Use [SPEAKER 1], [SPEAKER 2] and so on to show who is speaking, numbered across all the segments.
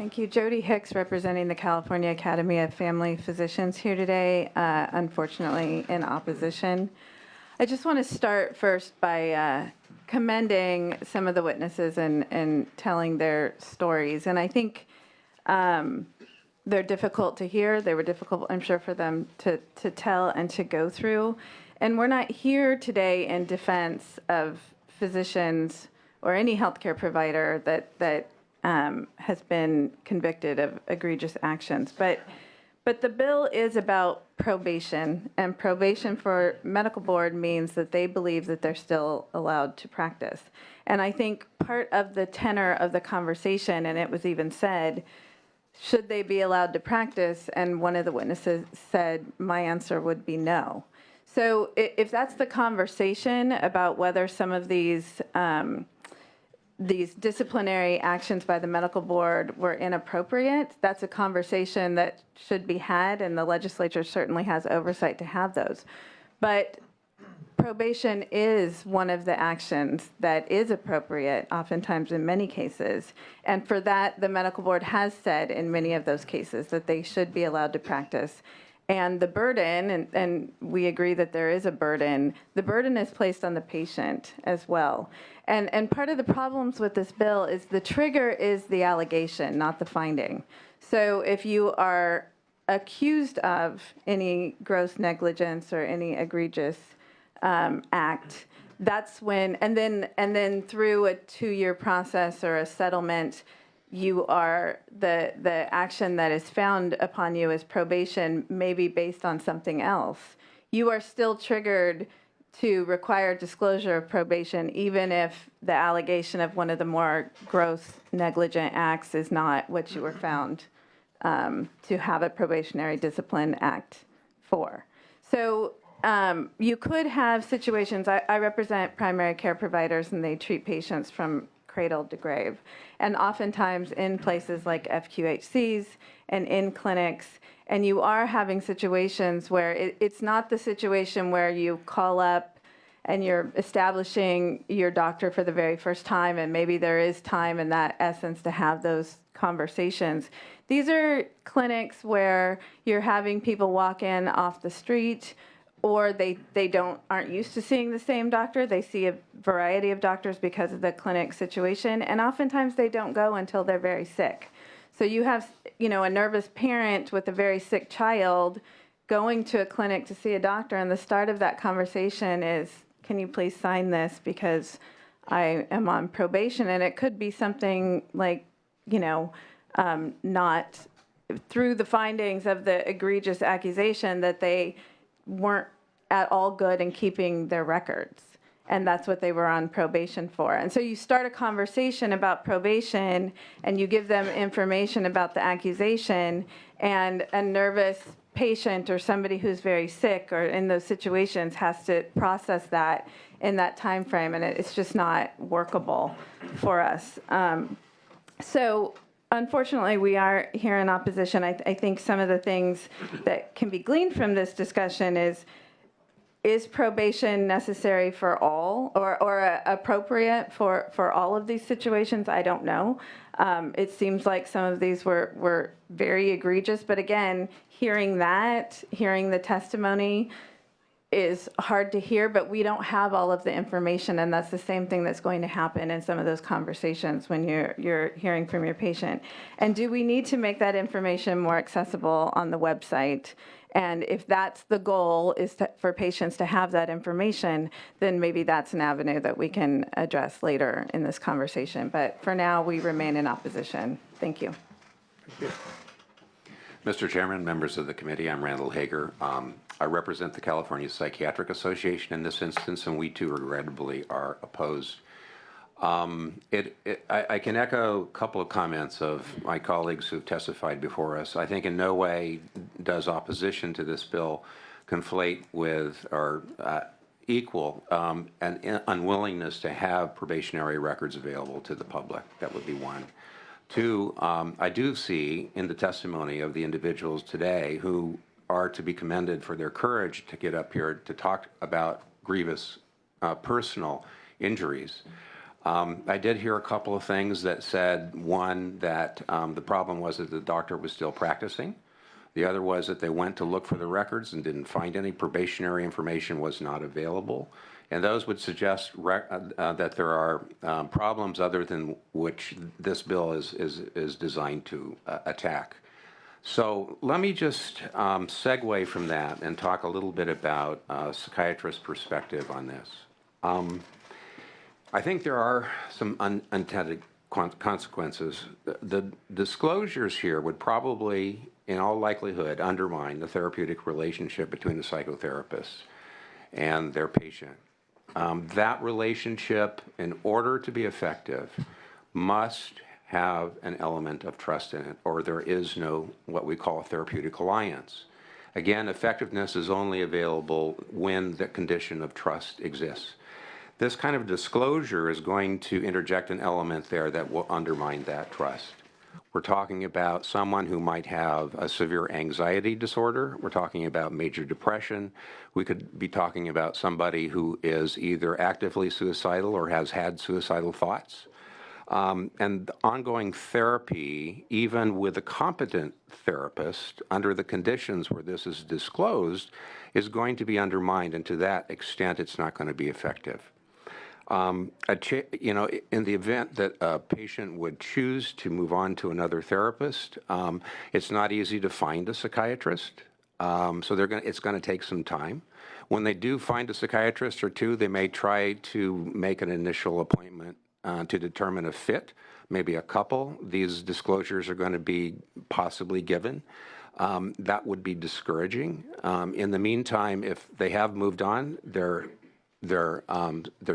[SPEAKER 1] Thank you. Jody Hicks, representing the California Academy of Family Physicians here today, unfortunately in opposition. I just want to start first by commending some of the witnesses and telling their stories. And I think they're difficult to hear. They were difficult, I'm sure, for them to tell and to go through. And we're not here today in defense of physicians or any healthcare provider that has been convicted of egregious actions. But the bill is about probation, and probation for medical board means that they believe that they're still allowed to practice. And I think part of the tenor of the conversation, and it was even said, should they be allowed to practice? And one of the witnesses said, my answer would be no. So if that's the conversation about whether some of these disciplinary actions by the medical board were inappropriate, that's a conversation that should be had, and the legislature certainly has oversight to have those. But probation is one of the actions that is appropriate, oftentimes in many cases. And for that, the medical board has said in many of those cases that they should be allowed to practice. And the burden, and we agree that there is a burden, the burden is placed on the patient as well. And part of the problems with this bill is the trigger is the allegation, not the finding. So if you are accused of any gross negligence or any egregious act, that's when, and then through a 2-year process or a settlement, you are, the action that is found upon you as probation may be based on something else. You are still triggered to require disclosure of probation, even if the allegation of one of the more gross negligent acts is not what you were found to have a probationary discipline act for. So you could have situations, I represent primary care providers, and they treat patients from cradle to grave. And oftentimes in places like FQHCs and in clinics, and you are having situations where it's not the situation where you call up and you're establishing your doctor for the very first time, and maybe there is time in that essence to have those conversations. These are clinics where you're having people walk in off the street, or they aren't used to seeing the same doctor. They see a variety of doctors because of the clinic situation, and oftentimes they don't go until they're very sick. So you have, a nervous parent with a very sick child going to a clinic to see a doctor, and the start of that conversation is, can you please sign this because I am on probation? And it could be something like, not through the findings of the egregious accusation that they weren't at all good in keeping their records. And that's what they were on probation for. And so you start a conversation about probation, and you give them information about the accusation, and a nervous patient or somebody who's very sick or in those situations has to process that in that time frame, and it's just not workable for us. So unfortunately, we are here in opposition. I think some of the things that can be gleaned from this discussion is probation necessary for all or appropriate for all of these situations? I don't know. It seems like some of these were very egregious, but again, hearing the testimony is hard to hear, but we don't have all of the information, and that's the same thing that's going to happen in some of those conversations when you're hearing from your patient. And do we need to make that information more accessible on the website? And if that's the goal, is for patients to have that information, then maybe that's an avenue that we can address later in this conversation. But for now, we remain in opposition. Thank you.
[SPEAKER 2] Thank you. Mr. Chairman, members of the committee, I'm Randall Hager. I represent the California Psychiatric Association in this instance, and we too regrettably are opposed. I can echo a couple of comments of my colleagues who've testified before us. I think in no way does opposition to this bill conflate with or equal an unwillingness to have probationary records available to the public. That would be one. Two, I do see in the testimony of the individuals today who are to be commended for their courage to get up here to talk about grievous personal injuries. I did hear a couple of things that said, one, that the problem was that the doctor was still practicing. The other was that they went to look for the records and didn't find any. Probationary information was not available. And those would suggest that there are problems other than which this bill is designed to attack. So let me just segue from that and talk a little bit about a psychiatrist's perspective on this. I think there are some unintended consequences. The disclosures here would probably, in all likelihood, undermine the therapeutic relationship between the psychotherapist and their patient. That relationship, in order to be effective, must have an element of trust in it, or there is no what we call a therapeutic alliance. Again, effectiveness is only available when the condition of trust exists. This kind of disclosure is going to interject an element there that will undermine that trust. We're talking about someone who might have a severe anxiety disorder. We're talking about major depression. We could be talking about somebody who is either actively suicidal or has had suicidal thoughts. And ongoing therapy, even with a competent therapist, under the conditions where this is disclosed, is going to be undermined, and to that extent, it's not going to be effective. In the event that a patient would choose to move on to another therapist, it's not easy to find a psychiatrist, so it's going to take some time. When they do find a psychiatrist or two, they may try to make an initial appointment to determine a fit, maybe a couple. These disclosures are going to be possibly given. That would be discouraging. In the meantime, if they have moved on, their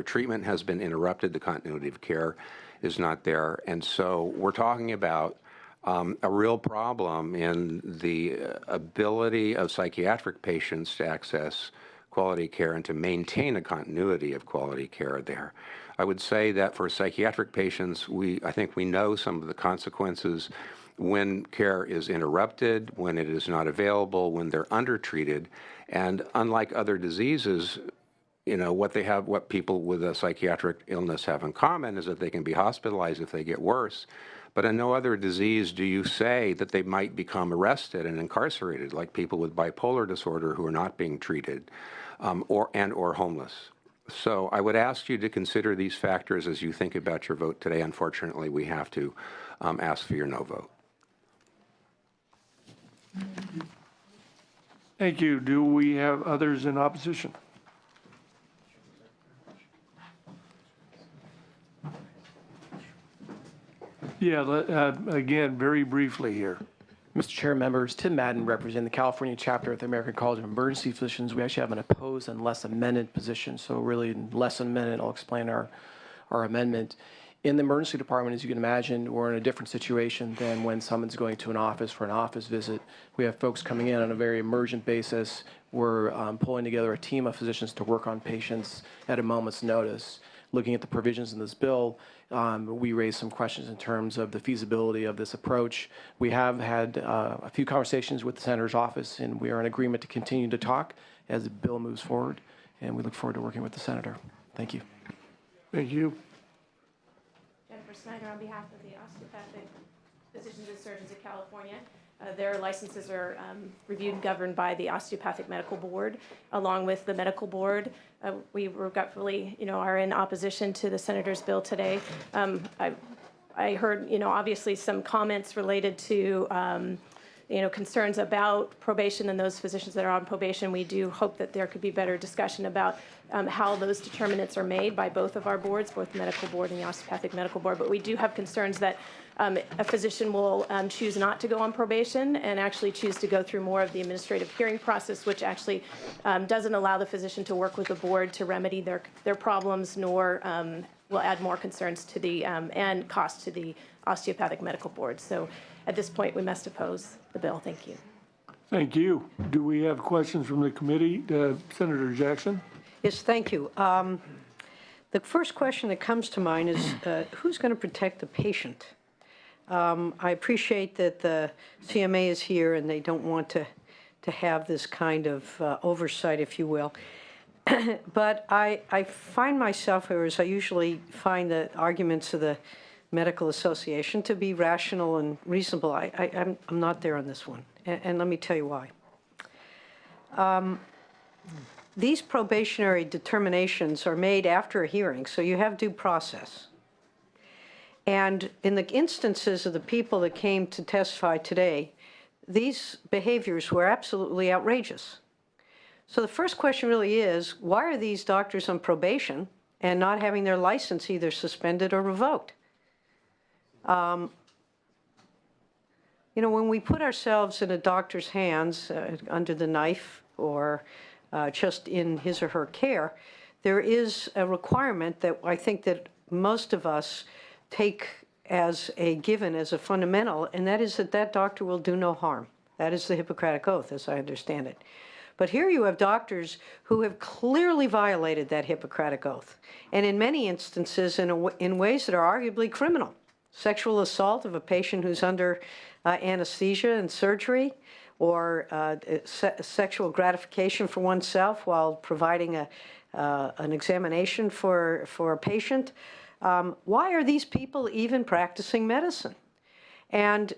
[SPEAKER 2] treatment has been interrupted, the continuity of care is not there. And so we're talking about a real problem in the ability of psychiatric patients to access quality care and to maintain a continuity of quality care there. I would say that for psychiatric patients, I think we know some of the consequences when care is interrupted, when it is not available, when they're undertreated. And unlike other diseases, what people with a psychiatric illness have in common is that they can be hospitalized if they get worse. But in no other disease do you say that they might become arrested and incarcerated, like people with bipolar disorder who are not being treated, or homeless. So I would ask you to consider these factors as you think about your vote today. Unfortunately, we have to ask for your no vote.
[SPEAKER 3] Thank you. Do we have others in opposition? Yeah, again, very briefly here.
[SPEAKER 4] Mr. Chair, members, Tim Madden, representing the California chapter of the American College of Emergency Physicians. We actually have an opposed unless amended position. So really, in less than a minute, I'll explain our amendment. In the emergency department, as you can imagine, we're in a different situation than when someone's going to an office for an office visit. We have folks coming in on a very emergent basis. We're pulling together a team of physicians to work on patients at a moment's notice. Looking at the provisions in this bill, we raised some questions in terms of the feasibility of this approach. We have had a few conversations with the Senator's office, and we are in agreement to continue to talk as the bill moves forward, and we look forward to working with the Senator. Thank you.
[SPEAKER 3] Thank you.
[SPEAKER 5] Jennifer Snyder on behalf of the Osteopathic Physicians and Surgeons of California. Their licenses are reviewed and governed by the Osteopathic Medical Board. Along with the medical board, we regretfully, are in opposition to the Senator's bill today. I heard, obviously some comments related to, concerns about probation and those physicians that are on probation. We do hope that there could be better discussion about how those determinants are made by both of our boards, both the medical board and the osteopathic medical board. But we do have concerns that a physician will choose not to go on probation and actually choose to go through more of the administrative hearing process, which actually doesn't allow the physician to work with the board to remedy their problems, nor will add more concerns to the and cost to the osteopathic medical board. So at this point, we must oppose the bill. Thank you.
[SPEAKER 3] Thank you. Do we have questions from the committee? Senator Jackson?
[SPEAKER 6] Yes, thank you. The first question that comes to mind is who's going to protect the patient? I appreciate that the CMA is here and they don't want to have this kind of oversight, if you will. But I find myself, or as I usually find the arguments of the Medical Association to be rational and reasonable. I'm not there on this one, and let me tell you why. These probationary determinations are made after a hearing, so you have due process. And in the instances of the people that came to testify today, these behaviors were absolutely outrageous. So the first question really is, why are these doctors on probation and not having their license either suspended or revoked? You know, when we put ourselves in a doctor's hands under the knife or just in his or her care, there is a requirement that I think that most of us take as a given, as a fundamental, and that is that that doctor will do no harm. That is the Hippocratic Oath, as I understand it. But here you have doctors who have clearly violated that Hippocratic Oath, and in many instances in ways that are arguably criminal. Sexual assault of a patient who's under anesthesia and surgery, or sexual gratification for oneself while providing an examination for a patient. Why are these people even practicing medicine? And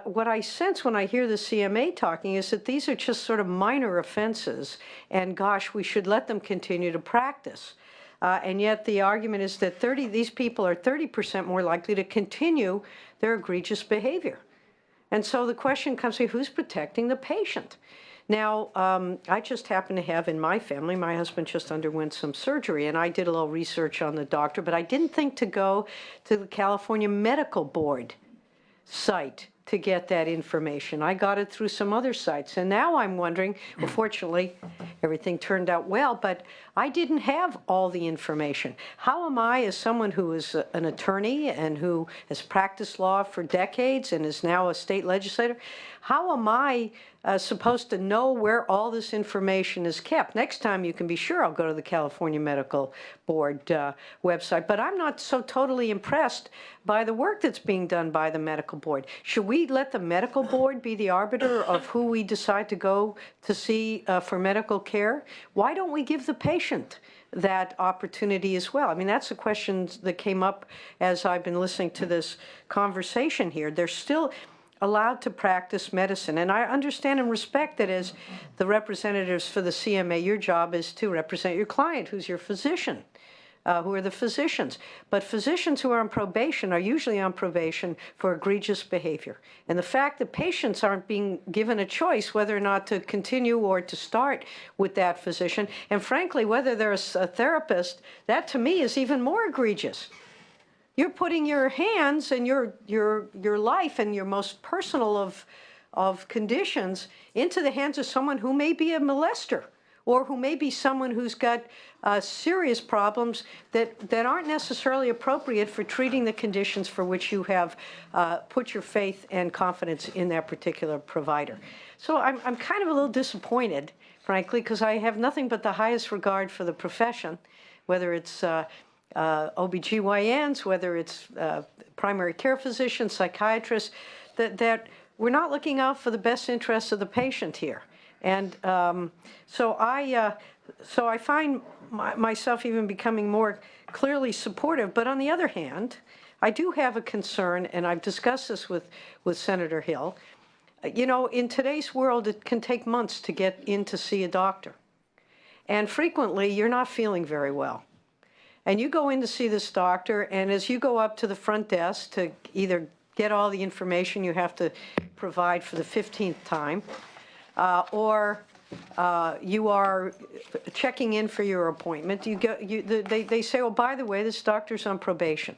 [SPEAKER 6] what I sense when I hear the CMA talking is that these are just sort of minor offenses, and gosh, we should let them continue to practice. And yet the argument is that these people are 30% more likely to continue their egregious behavior. And so the question comes to who's protecting the patient? Now, I just happen to have in my family, my husband just underwent some surgery, and I did a little research on the doctor, but I didn't think to go to the California Medical Board site to get that information. I got it through some other sites, and now I'm wondering, well, fortunately, everything turned out well, but I didn't have all the information. How am I, as someone who is an attorney and who has practiced law for decades and is now a state legislator, how am I supposed to know where all this information is kept? Next time, you can be sure I'll go to the California Medical Board website, but I'm not so totally impressed by the work that's being done by the medical board. Should we let the medical board be the arbiter of who we decide to go to see for medical care? Why don't we give the patient that opportunity as well? I mean, that's the question that came up as I've been listening to this conversation here. They're still allowed to practice medicine. And I understand and respect that as the representatives for the CMA, your job is to represent your client, who's your physician, who are the physicians. But physicians who are on probation are usually on probation for egregious behavior. And the fact that patients aren't being given a choice whether or not to continue or to start with that physician, and frankly, whether there's a therapist, that to me is even more egregious. You're putting your hands and your life and your most personal of conditions into the hands of someone who may be a molester or who may be someone who's got serious problems that aren't necessarily appropriate for treating the conditions for which you have put your faith and confidence in that particular provider. So I'm kind of a little disappointed, frankly, because I have nothing but the highest regard for the profession, whether it's OBGYNs, whether it's primary care physicians, psychiatrists, that we're not looking out for the best interests of the patient here. And so I find myself even becoming more clearly supportive. But on the other hand, I do have a concern, and I've discussed this with Senator Hill. You know, in today's world, it can take months to get in to see a doctor. And frequently, you're not feeling very well. And you go in to see this doctor, and as you go up to the front desk to either get all the information you have to provide for the 15th time, or you are checking in for your appointment, they say, oh, by the way, this doctor's on probation.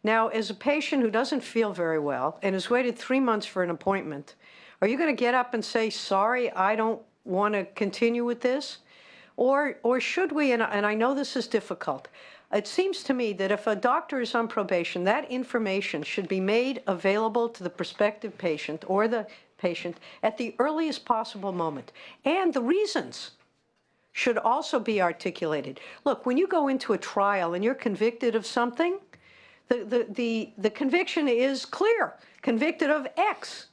[SPEAKER 6] Now, as a patient who doesn't feel very well and has waited 3 months for an appointment, are you going to get up and say, sorry, I don't want to continue with this? Or should we, and I know this is difficult, it seems to me that if a doctor is on probation, that information should be made available to the prospective patient or the patient at the earliest possible moment. And the reasons should also be articulated. Look, when you go into a trial and you're convicted of something, the conviction is clear, convicted of X.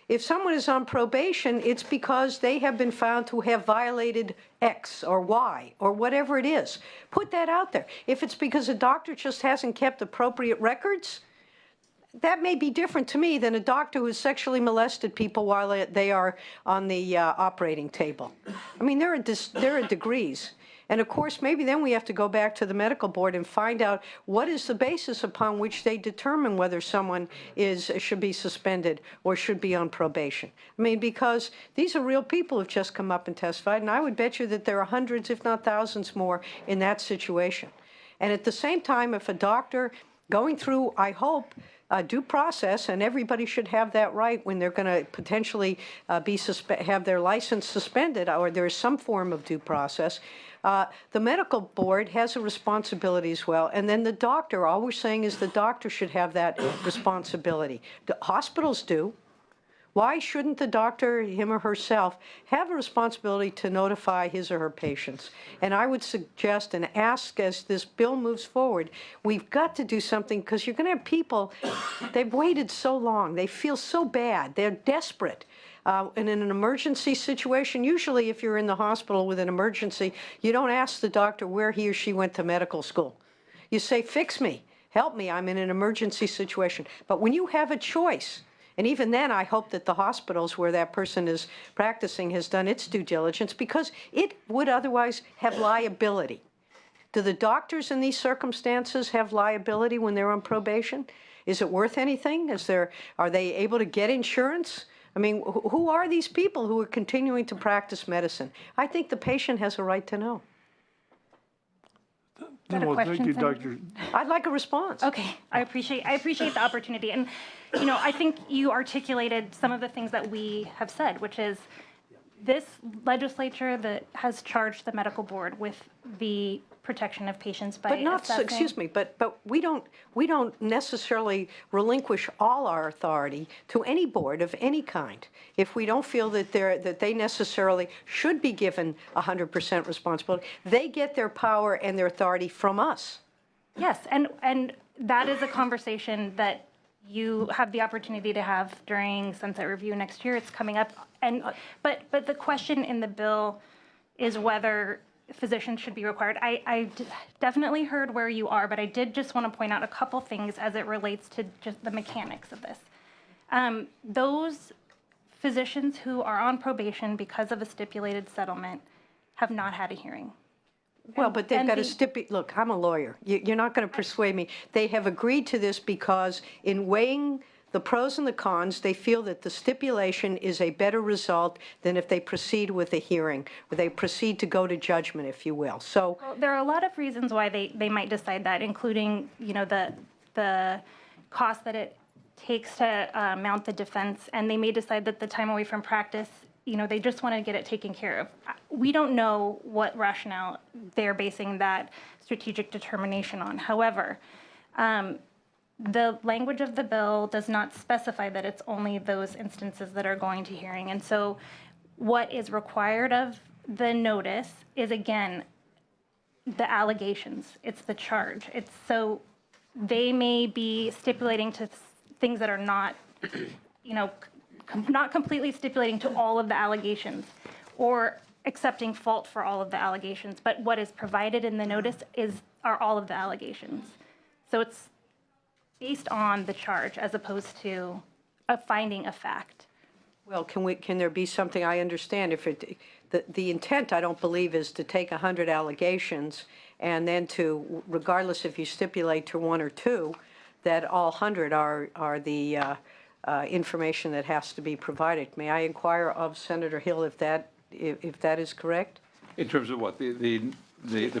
[SPEAKER 6] If someone is on probation, it's because they have been found to have violated X or Y or whatever it is. Put that out there. If it's because a doctor just hasn't kept appropriate records, that may be different to me than a doctor who has sexually molested people while they are on the operating table. I mean, there are degrees. And of course, maybe then we have to go back to the medical board and find out what is the basis upon which they determine whether someone should be suspended or should be on probation. I mean, because these are real people who've just come up and testified, and I would bet you that there are hundreds, if not thousands more in that situation. And at the same time, if a doctor going through, I hope, due process, and everybody should have that right when they're going to potentially have their license suspended, or there is some form of due process. The medical board has a responsibility as well, and then the doctor, all we're saying is the doctor should have that responsibility. The hospitals do. Why shouldn't the doctor, him or herself, have a responsibility to notify his or her patients? And I would suggest and ask, as this bill moves forward, we've got to do something, because you're going to have people, they've waited so long, they feel so bad, they're desperate. And in an emergency situation, usually if you're in the hospital with an emergency, you don't ask the doctor where he or she went to medical school. You say, fix me, help me, I'm in an emergency situation. But when you have a choice, and even then, I hope that the hospitals where that person is practicing has done its due diligence, because it would otherwise have liability. Do the doctors in these circumstances have liability when they're on probation? Is it worth anything? Are they able to get insurance? I mean, who are these people who are continuing to practice medicine? I think the patient has a right to know.
[SPEAKER 3] Well, thank you, Dr.
[SPEAKER 6] I'd like a response.
[SPEAKER 7] Okay, I appreciate the opportunity. And, you know, I think you articulated some of the things that we have said, which is this legislature that has charged the medical board with the protection of patients by
[SPEAKER 6] But not,
[SPEAKER 7] assessing.
[SPEAKER 6] excuse me, but we don't necessarily relinquish all our authority to any board of any kind if we don't feel that they necessarily should be given 100% responsibility. They get their power and their authority from us.
[SPEAKER 7] Yes, and that is a conversation that you have the opportunity to have during Sunset Review next year. It's coming up, but the question in the bill is whether physicians should be required. I definitely heard where you are, but I did just want to point out a couple things as it relates to just the mechanics of this. Those physicians who are on probation because of a stipulated settlement have not had a hearing.
[SPEAKER 6] Well, but they've
[SPEAKER 7] and
[SPEAKER 6] got to
[SPEAKER 7] the-
[SPEAKER 6] stipulate, look, I'm a lawyer. You're not going to persuade me. They have agreed to this because in weighing the pros and the cons, they feel that the stipulation is a better result than if they proceed with a hearing, or they proceed to go to judgment, if you will. So
[SPEAKER 7] Well, there are a lot of reasons why they might decide that, including, you know, the cost that it takes to mount the defense, and they may decide that the time away from practice, you know, they just want to get it taken care of. We don't know what rationale they're basing that strategic determination on. However, the language of the bill does not specify that it's only those instances that are going to hearing. And so what is required of the notice is, again, the allegations. It's the charge. It's so they may be stipulating to things that are not, you know, not completely stipulating to all of the allegations or accepting fault for all of the allegations. But what is provided in the notice are all of the allegations. So it's based on the charge as opposed to a finding of fact.
[SPEAKER 6] well, can there be something, I understand, if the intent, I don't believe, is to take 100 allegations and then to, regardless if you stipulate to one or two, that all 100 are the information that has to be provided. May I inquire of Senator Hill if that is correct?
[SPEAKER 8] In terms of what, the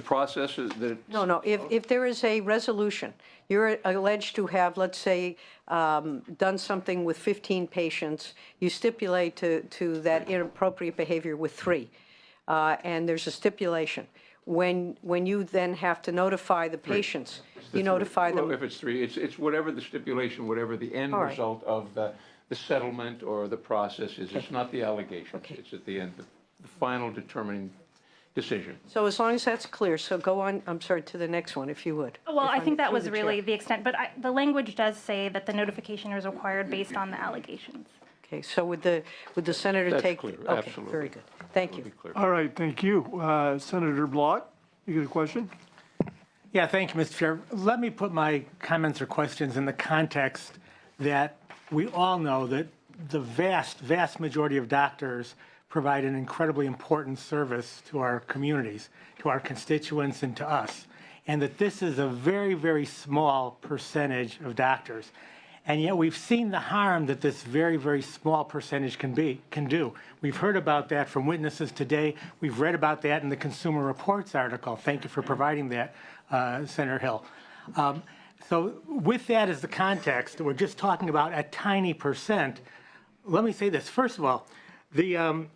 [SPEAKER 8] process is that?
[SPEAKER 6] No, if there is a resolution, you're alleged to have, let's say, done something with 15 patients, you stipulate to that inappropriate behavior with 3, and there's a stipulation. When you then have to notify the patients, you notify them.
[SPEAKER 8] Well, if it's 3, it's whatever the stipulation, whatever the end
[SPEAKER 6] All right.
[SPEAKER 8] result of the settlement or the process is. It's not the allegations.
[SPEAKER 6] Okay.
[SPEAKER 8] It's at the end, the final determining decision.
[SPEAKER 6] So as long as that's clear, so go on, I'm sorry, to the next one, if you would.
[SPEAKER 7] Well,
[SPEAKER 6] If
[SPEAKER 7] I
[SPEAKER 6] I'm
[SPEAKER 7] think that
[SPEAKER 6] through
[SPEAKER 7] was
[SPEAKER 6] the
[SPEAKER 7] really
[SPEAKER 6] chair.
[SPEAKER 7] the extent, but the language does say that the notification is required based on the allegations.
[SPEAKER 6] Okay, so would the senator
[SPEAKER 8] That's
[SPEAKER 6] take?
[SPEAKER 8] clear,
[SPEAKER 6] Okay,
[SPEAKER 8] absolutely.
[SPEAKER 6] very good. Thank you.
[SPEAKER 3] All right, thank you. Senator Block, you got a question?
[SPEAKER 9] Yeah, thank you, Mr. Chair. Let me put my comments or questions in the context that we all know that the vast, vast majority of doctors provide an incredibly important service to our communities, to our constituents, and to us, and that this is a very, very small percentage of doctors. And yet we've seen the harm that this very, very small percentage can do. We've heard about that from witnesses today. We've read about that in the Consumer Reports article. Thank you for providing that, Senator Hill. So with that as the context, we're just talking about a tiny percent. Let me say this. First of all, the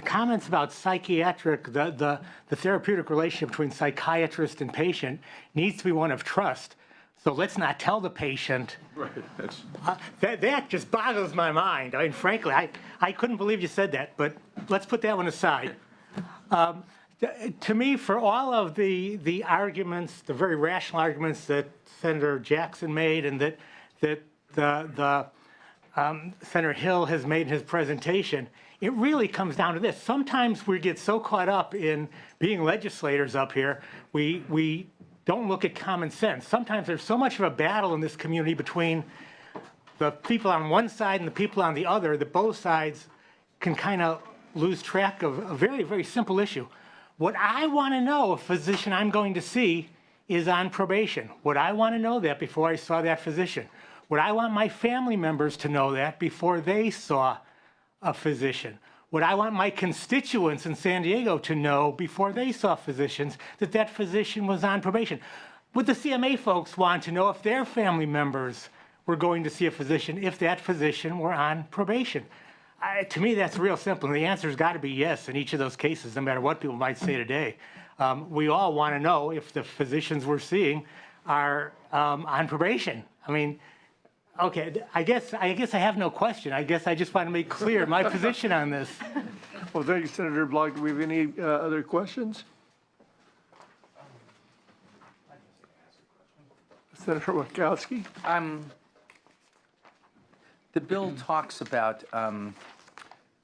[SPEAKER 9] comments about psychiatric, the therapeutic relationship between psychiatrist and patient needs to be one of trust. So let's not tell the patient.
[SPEAKER 8] Right, that's.
[SPEAKER 9] That just boggles my mind. I mean, frankly, I couldn't believe you said that, but let's put that one aside. To me, for all of the arguments, the very rational arguments that Senator Jackson made and that Senator Hill has made in his presentation, it really comes down to this. Sometimes we get so caught up in being legislators up here, we don't look at common sense. Sometimes there's so much of a battle in this community between the people on one side and the people on the other that both sides can kind of lose track of a very, very simple issue. What I want to know, a physician I'm going to see is on probation. Would I want to know that before I saw that physician? Would I want my family members to know that before they saw a physician? Would I want my constituents in San Diego to know before they saw physicians that that physician was on probation? Would the CMA folks want to know if their family members were going to see a physician if that physician were on probation? To me, that's real simple. And the answer's got to be yes in each of those cases, no matter what people might say today. We all want to know if the physicians we're seeing are on probation. I mean, okay, I guess I have no question. I guess I just want to make clear my position on this.
[SPEAKER 3] Well, thank you, Senator Block. Do we have any other questions? Senator Wachowski?
[SPEAKER 10] The bill talks about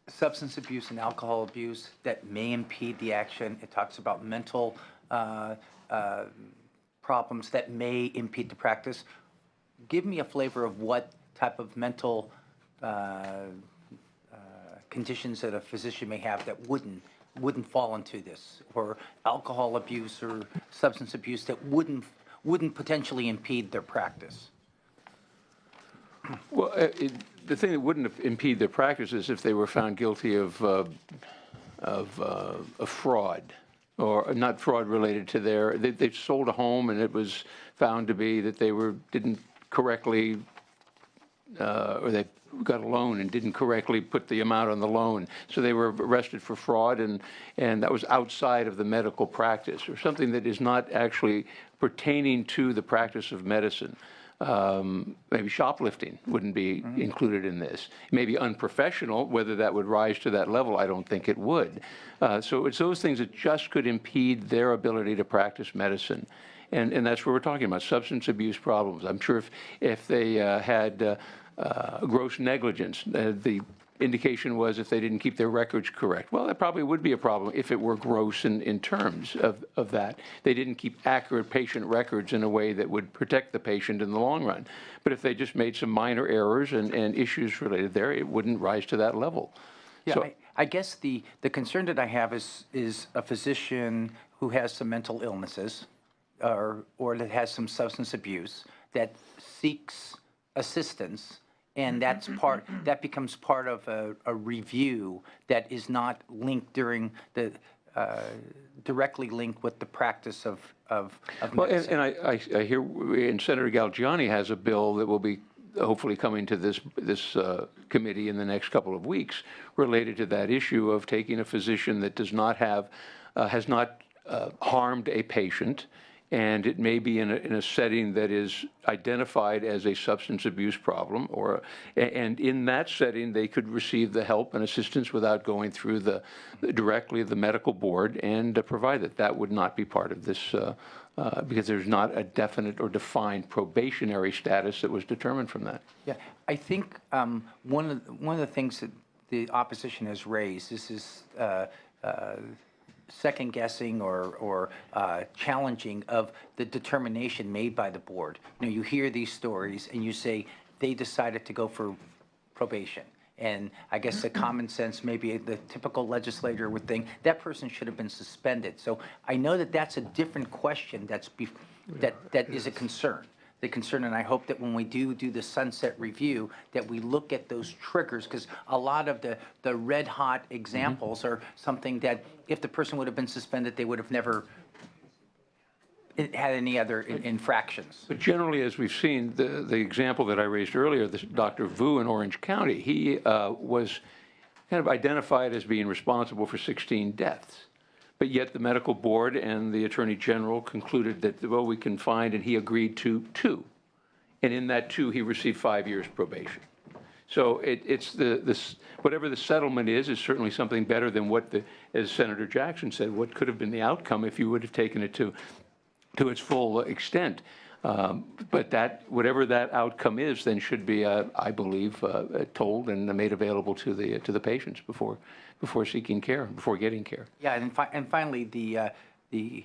[SPEAKER 10] substance abuse and alcohol abuse that may impede the action. It talks about mental problems that may impede the practice. Give me a flavor of what type of mental conditions that a physician may have that wouldn't fall into this, or alcohol abuse or substance abuse that wouldn't potentially impede their practice.
[SPEAKER 8] Well, the thing that wouldn't impede their practice is if they were found guilty of fraud, or not fraud related to they sold a home and it was found to be that they didn't correctly, or they got a loan and didn't correctly put the amount on the loan. So they were arrested for fraud, and that was outside of the medical practice, or something that is not actually pertaining to the practice of medicine. Maybe shoplifting wouldn't be included in this. Maybe unprofessional, whether that would rise to that level, I don't think it would. So it's those things that just could impede their ability to practice medicine. And that's what we're talking about, substance abuse problems. I'm sure if they had gross negligence, the indication was if they didn't keep their records correct. Well, that probably would be a problem if it were gross in terms of that. They didn't keep accurate patient records in a way that would protect the patient in the long run. But if they just made some minor errors and issues related there, it wouldn't rise to that level.
[SPEAKER 10] Yeah,
[SPEAKER 8] So,
[SPEAKER 10] I guess the concern that I have is a physician who has some mental illnesses or that has some substance abuse that seeks assistance, and that becomes part of a review that is not linked directly linked with the practice of
[SPEAKER 8] well,
[SPEAKER 10] medicine.
[SPEAKER 8] and I hear, and Senator Galgiani has a bill that will be hopefully coming to this committee in the next couple of weeks related to that issue of taking a physician that does not have, has not harmed a patient and it may be in a setting that is identified as a substance abuse problem, and in that setting, they could receive the help and assistance without going through directly the medical board and provide that. That would not be part of this because there's not a definite or defined probationary status that was determined from that.
[SPEAKER 10] Yeah, I think one of the things that the opposition has raised, this is second guessing or challenging of the determination made by the board. You know, you hear these stories and you say they decided to go for probation. And I guess the common sense, maybe the typical legislator would think that person should have been suspended. So I know that that's a different question that is a concern. The concern, and I hope that when we do the sunset review, that we look at those triggers, because a lot of the red hot examples are something that if the person would have been suspended, they would have never had any other infractions.
[SPEAKER 8] But generally, as we've seen, the example that I raised earlier, this Dr. Vu in Orange County, he was kind of identified as being responsible for 16 deaths. But yet the medical board and the attorney general concluded that, well, we can find, and he agreed to 2. And in that 2, he received 5 years probation. So it's whatever the settlement is certainly something better than what as Senator Jackson said, what could have been the outcome if you would have taken it to its full extent. But whatever that outcome is, then should be, I believe, told and made available to the patients before seeking care, before getting care.
[SPEAKER 10] Yeah, and finally, the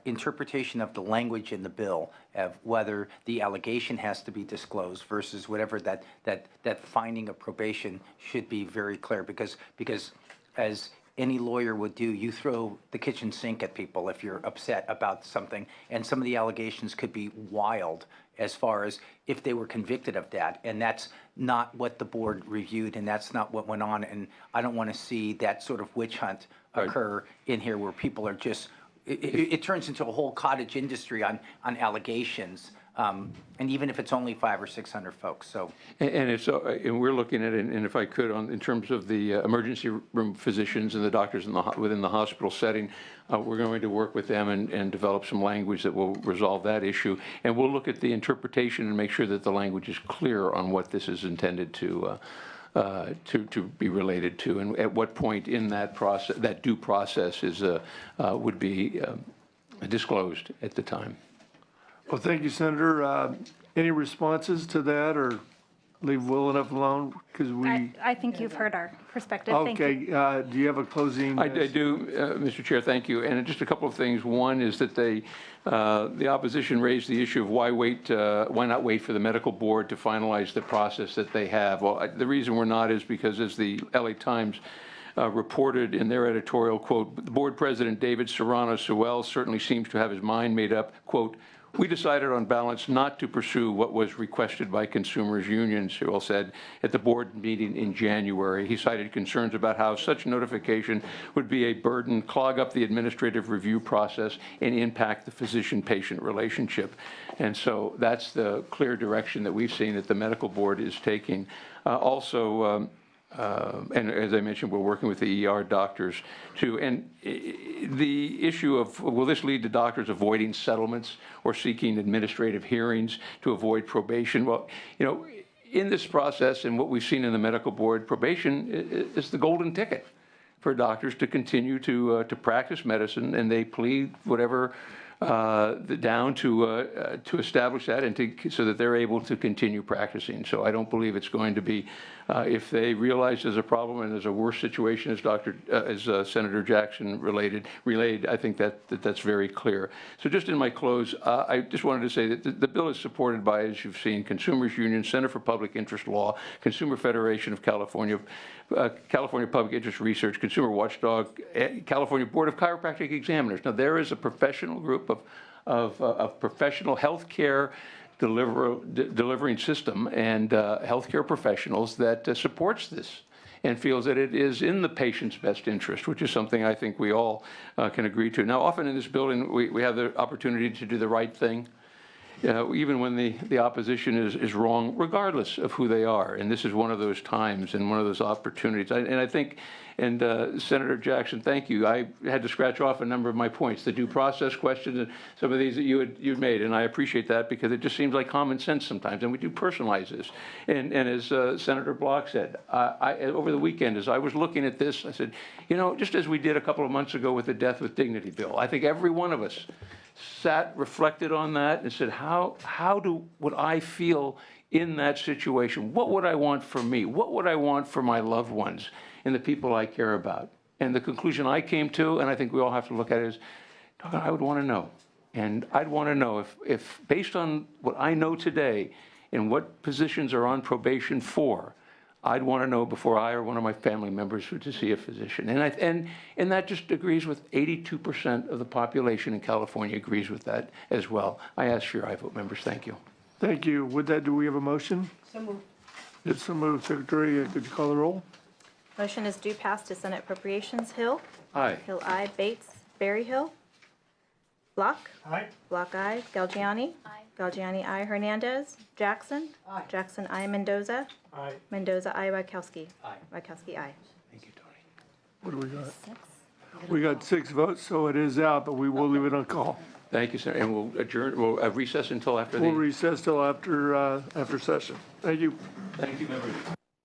[SPEAKER 10] interpretation of the language in the bill of whether the allegation has to be disclosed versus whatever that finding of probation should be very clear, because as any lawyer would do, you throw the kitchen sink at people if you're upset about something, and some of the allegations could be wild as far as if they were convicted of that, and that's not what the board reviewed, and that's not what went on, and I don't want to see that sort of witch hunt occur in here where people are just, it turns into a whole cottage industry on allegations, and even if it's only 500 or 600 folks, so.
[SPEAKER 8] And we're looking at it, and if I could, in terms of the emergency room physicians and the doctors within the hospital setting, we're going to work with them and develop some language that will resolve that issue. And we'll look at the interpretation and make sure that the language is clear on what this is intended to be related to, and at what point in that process, that due process would be disclosed at the time.
[SPEAKER 3] Well, thank you, Senator. Any responses to that, or leave well enough alone? Because
[SPEAKER 7] I think you've heard our perspective. Thank you.
[SPEAKER 3] Okay, do you have a closing?
[SPEAKER 8] I do, Mr. Chair, thank you. And just a couple of things. One is that the opposition raised the issue of why not wait for the medical board to finalize the process that they have. Well, the reason we're not is because, as the LA Times reported in their editorial, quote, the board president, David Serrano Sewell, certainly seems to have his mind made up, quote, we decided on balance not to pursue what was requested by consumers' unions, Sewell said at the board meeting in January. He cited concerns about how such notification would be a burden, clog up the administrative review process, and impact the physician-patient relationship. And so that's the clear direction that we've seen that the medical board is taking. And as I mentioned, we're working with the ER doctors too. And the issue of, will this lead to doctors avoiding settlements or seeking administrative hearings to avoid probation? Well, you know, in this process and what we've seen in the medical board, probation is the golden ticket for doctors to continue to practice medicine, and they plead whatever down to establish that and so that they're able to continue practicing. So I don't believe it's going to be, if they realize there's a problem and there's a worse situation as Senator Jackson relayed, I think that's very clear. So just in my close, I just wanted to say that the bill is supported by, as you've seen, Consumers Union, Center for Public Interest Law, Consumer Federation of California, California Public Interest Research, Consumer Watchdog, California Board of Chiropractic Examiners. Now, there is a professional group of professional healthcare delivering system and healthcare professionals that supports this and feels that it is in the patient's best interest, which is something I think we all can agree to. Now, often in this building, we have the opportunity to do the right thing. even when the opposition is wrong, regardless of who they are. And this is one of those times and one of those opportunities. And I think, and Senator Jackson, thank you. I had to scratch off a number of my points, the due process questions and some of these that you'd made. And I appreciate that because it just seems like common sense sometimes. And we do personalize this. And as Senator Block said, over the weekend, as I was looking at this, I said, just as we did a couple of months ago with the Death with Dignity bill, I think every one of us sat, reflected on that, and said, how would I feel in that situation? What would I want for me? What would I want for my loved ones and the people I care about? And the conclusion I came to, and I think we all have to look at it, is, I would want to know. And I'd want to know if based on what I know today and what positions are on probation for, I'd want to know before I or one of my family members were to see a physician. And that just agrees with 82% of the population in California agrees with that as well. I ask for your aye vote, members. Thank you.
[SPEAKER 3] Thank you. With that, do we have a motion?
[SPEAKER 6] So moved.
[SPEAKER 3] It's so moved. Secretary, could you call the roll?
[SPEAKER 11] Motion is due pass to Senate Appropriations. Hill.
[SPEAKER 8] Aye.
[SPEAKER 11] Hill, aye. Bates. Berryhill. Block.
[SPEAKER 9] Aye.
[SPEAKER 11] Block, aye. Galgiani. Aye. Galgiani, aye. Hernandez. Jackson.
[SPEAKER 6] Aye.
[SPEAKER 11] Jackson, aye. Mendoza.
[SPEAKER 9] Aye.
[SPEAKER 11] Mendoza, aye. Wachowski.
[SPEAKER 10] Aye.
[SPEAKER 11] Wachowski, aye.
[SPEAKER 8] Thank you, Tony.
[SPEAKER 3] What do we got? We got 6 votes, so it is out, but we will leave it on call.
[SPEAKER 8] Thank you, Senator. And we'll adjourn, we'll recess until after the.
[SPEAKER 3] We'll recess till after session. Thank you.
[SPEAKER 8] Thank you, members.